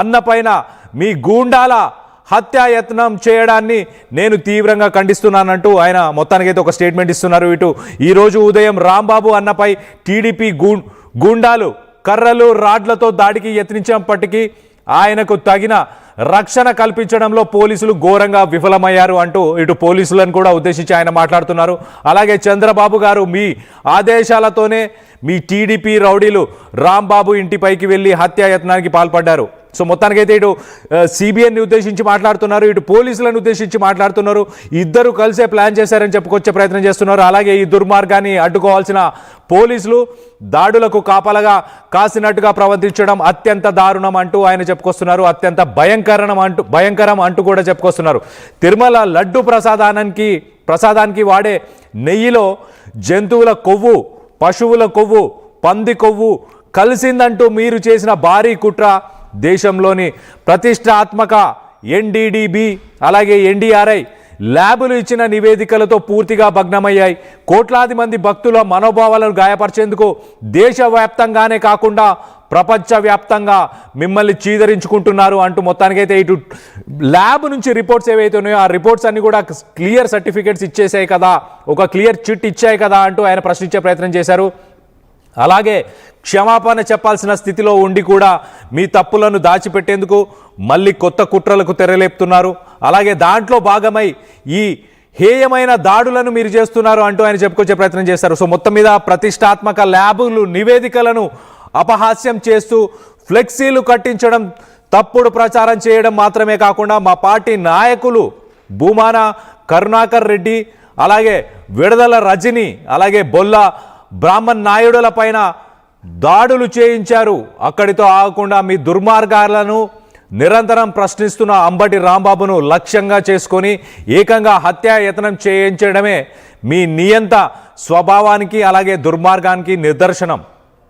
అన్నపైన మీ గూండాల హత్యాయత్నం చేయడాన్ని నేను తీవ్రంగా ఖండిస్తున్నానంటూ ఆయన మొత్తానికైతే ఒక స్టేట్మెంట్ ఇస్తున్నారు. ఇటు ఈరోజు ఉదయం రాంబాబు అన్నపై టీడీపీ గూండాలు కర్రలు రాడ్లతో దాడికి యత్నించినప్పటికీ ఆయనకు తగిన రక్షణ కల్పించడంలో పోలీసులు ఘోరంగా విఫలమయ్యారు అంటూ ఇటు పోలీసులను కూడా ఉద్దేశించి ఆయన మాట్లాడుతున్నారు. అలాగే చంద్రబాబు గారు మీ ఆదేశాలతోనే మీ టీడీపీ రౌడీలు రాంబాబు ఇంటిపైకి వెళ్ళి హత్యాయత్నానికి పాల్పడ్డారు. సో మొత్తానికైతే ఇటు సిబిఐని ఉద్దేశించి మాట్లాడుతున్నారు, ఇటు పోలీసులను ఉద్దేశించి మాట్లాడుతున్నారు. ఇద్దరు కలిసే ప్లాన్ చేశారని చెప్పుకొచ్చే ప్రయత్నం చేస్తున్నారు. అలాగే ఈ దుర్మార్గాన్ని అడ్డుకోవాల్సిన పోలీసులు దాడులకు కాపలగా కాసినట్టుగా ప్రవర్తించడం అత్యంత దారుణం అంటూ ఆయన చెప్పుకొస్తున్నారు. అత్యంత భయంకరం అంటూ కూడా చెప్పుకొస్తున్నారు. తిరుమల లడ్డు ప్రసాదానికి వాడే నెయ్యిలో జంతువుల కొవ్వు, పశువుల కొవ్వు, పంది కొవ్వు కలిసిందంటూ మీరు చేసిన భారీ కుట్ర దేశంలోని ప్రతిష్టాత్మక ఎన్డీడీబీ అలాగే ఎన్డీఆర్ఐ ల్యాబులు ఇచ్చిన నివేదికలతో పూర్తిగా భగ్నమయ్యాయి. కోట్లాది మంది భక్తుల మనోభావాలను గాయపరిచేందుకు దేశవ్యాప్తంగానే కాకుండా ప్రపంచవ్యాప్తంగా మిమ్మల్ని చీదరించుకుంటున్నారు అంటూ మొత్తానికైతే ఇటు ల్యాబ్ నుంచి రిపోర్ట్స్ ఏవైతే ఉన్నాయో ఆ రిపోర్ట్స్ అన్ని కూడా క్లియర్ సర్టిఫికేట్స్ ఇచ్చేసాయి కదా, ఒక క్లియర్ చిట్ ఇచ్చాయి కదా అంటూ ఆయన ప్రశ్నించే ప్రయత్నం చేశారు. అలాగే క్షమాపణ చెప్పాల్సిన స్థితిలో ఉండి కూడా మీ తప్పులను దాచిపెట్టేందుకు మళ్ళీ కొత్త కుట్రలకు తెరలేపుతున్నారు. అలాగే దాంట్లో భాగమై ఈ హేయమైన దాడులను మీరు చేస్తున్నారు అంటూ ఆయన చెప్పుకొచ్చే ప్రయత్నం చేస్తారు. సో మొత్తం మీద ప్రతిష్టాత్మక ల్యాబులు నివేదికలను అపహాస్యం చేస్తూ ఫ్లెక్సీలు కట్టించడం, తప్పుడు ప్రచారం చేయడం మాత్రమే కాకుండా మా పార్టీ నాయకులు భూమాన కరుణాకర్ రెడ్డి, అలాగే విడుదల రజని, అలాగే బొల్ల బ్రాహ్మణ్ నాయుడుల పైన దాడులు చేయించారు. అక్కడితో ఆగకుండా మీ దుర్మార్గాలను నిరంతరం ప్రశ్నిస్తున్న అంబటి రాంబాబును లక్ష్యంగా చేసుకొని ఏకంగా హత్యాయత్నం చేయించడమే మీ నియంత స్వభావానికి అలాగే దుర్మార్గానికి నిదర్శనం.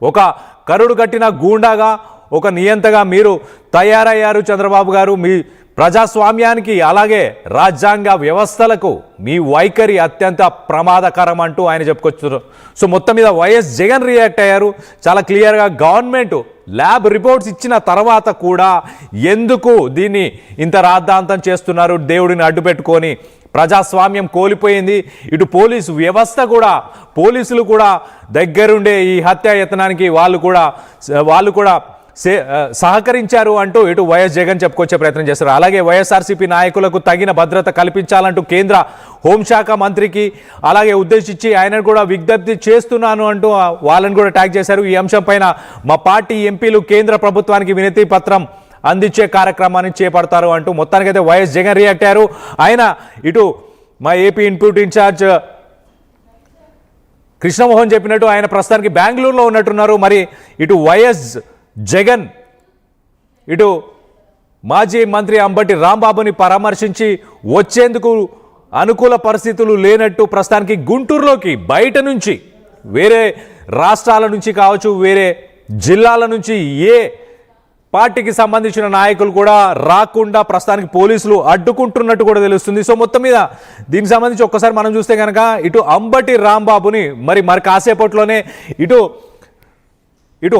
ఒక కరుడు కట్టిన గూండాగా, ఒక నియంతగా మీరు తయారయ్యారు చంద్రబాబు గారు. మీ ప్రజాస్వామ్యానికి అలాగే రాజ్యాంగ వ్యవస్థలకు మీ వైఖరి అత్యంత ప్రమాదకరం అంటూ ఆయన చెప్పుకొచ్చారు. సో మొత్తం మీద వైఎస్ జగన్ రియాక్ట్ అయ్యారు చాలా క్లియర్గా. గవర్నమెంట్ ల్యాబ్ రిపోర్ట్స్ ఇచ్చిన తర్వాత కూడా ఎందుకు దీన్ని ఇంత రాద్ధాంతం చేస్తున్నారు? దేవుడిని అడ్డు పెట్టుకొని ప్రజాస్వామ్యం కోల్పోయింది. ఇటు పోలీసు వ్యవస్థ కూడా, పోలీసులు కూడా దగ్గరుండే ఈ హత్యాయత్నానికి వాళ్ళు కూడా సహకరించారు అంటూ ఇటు వైఎస్ జగన్ చెప్పుకొచ్చే ప్రయత్నం చేస్తారు. అలాగే వైఎస్ఆర్సీపీ నాయకులకు తగిన భద్రత కల్పించాలంటూ కేంద్ర హోంశాఖ మంత్రికి అలాగే ఉద్దేశించి ఆయనను కూడా విజ్ఞప్తి చేస్తున్నాను అంటూ వాళ్ళని కూడా ట్యాగ్ చేశారు. ఈ అంశం పైన మా పార్టీ ఎంపీలు కేంద్ర ప్రభుత్వానికి వినతి పత్రం అందించే కార్యక్రమాన్ని చేపడతారు అంటూ మొత్తానికైతే వైఎస్ జగన్ రియాక్ట్ అయ్యారు. ఆయన ఇటు మా ఏపీ ఇన్పుట్ ఇన్ఛార్జ్ కృష్ణమోహన్ చెప్పినట్టు ఆయన ప్రస్తుతానికి బెంగళూరులో ఉన్నట్టున్నారు. మరి ఇటు వైఎస్ జగన్ ఇటు మాజీ మంత్రి అంబటి రాంబాబుని పరామర్శించి వచ్చేందుకు అనుకూల పరిస్థితులు లేనట్టు ప్రస్తుతానికి గుంటూరులోకి బయట నుంచి వేరే రాష్ట్రాల నుంచి కావచ్చు, వేరే జిల్లాల నుంచి ఏ పార్టీకి సంబంధించిన నాయకులు కూడా రాకుండా ప్రస్తుతానికి పోలీసులు అడ్డుకుంటున్నట్టు కూడా తెలుస్తుంది. సో మొత్తం మీద దీనికి సంబంధించి ఒక్కసారి మనం చూస్తే కనుక ఇటు అంబటి రాంబాబుని మరి కాసేపట్లోనే ఇటు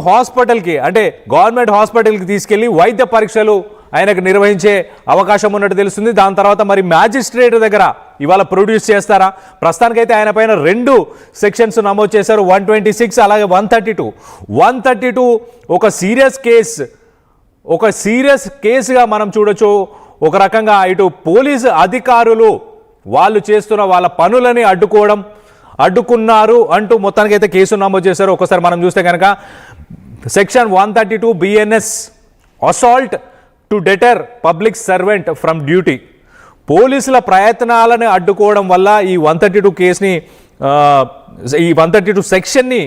హాస్పిటల్కి, అంటే గవర్నమెంట్ హాస్పిటల్కి తీసుకెళ్లి వైద్య పరీక్షలు ఆయనకు నిర్వహించే అవకాశం ఉన్నట్టు తెలుస్తుంది. దాని తర్వాత మరి మ్యాజిస్ట్రేట్ దగ్గర ఇవాళ ప్రొడ్యూస్ చేస్తారా? ప్రస్తుతానికైతే ఆయన పైన 2 సెక్షన్స్ నమోదు చేశారు, 126 అలాగే 132. 132 ఒక సీరియస్ కేసుగా మనం చూడొచ్చు. ఒక రకంగా ఇటు పోలీసు అధికారులు వాళ్ళు చేస్తున్న వాళ్ళ పనులని అడ్డుకున్నారు అంటూ మొత్తానికైతే కేసు నమోదు చేశారు. ఒకసారి మనం చూస్తే కనుక section 132 BNS assault to డెటర్ public servant from duty. పోలీసుల ప్రయత్నాలను అడ్డుకోవడం వల్ల ఈ 132 కేసుని, ఈ 132 సెక్షన్ని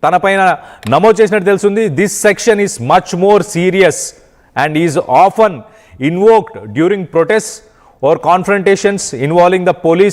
తనపైన నమోదు చేసినట్టు తెలుస్తుంది. This section is much more serious and is often invoked during protest or confrontations involving the police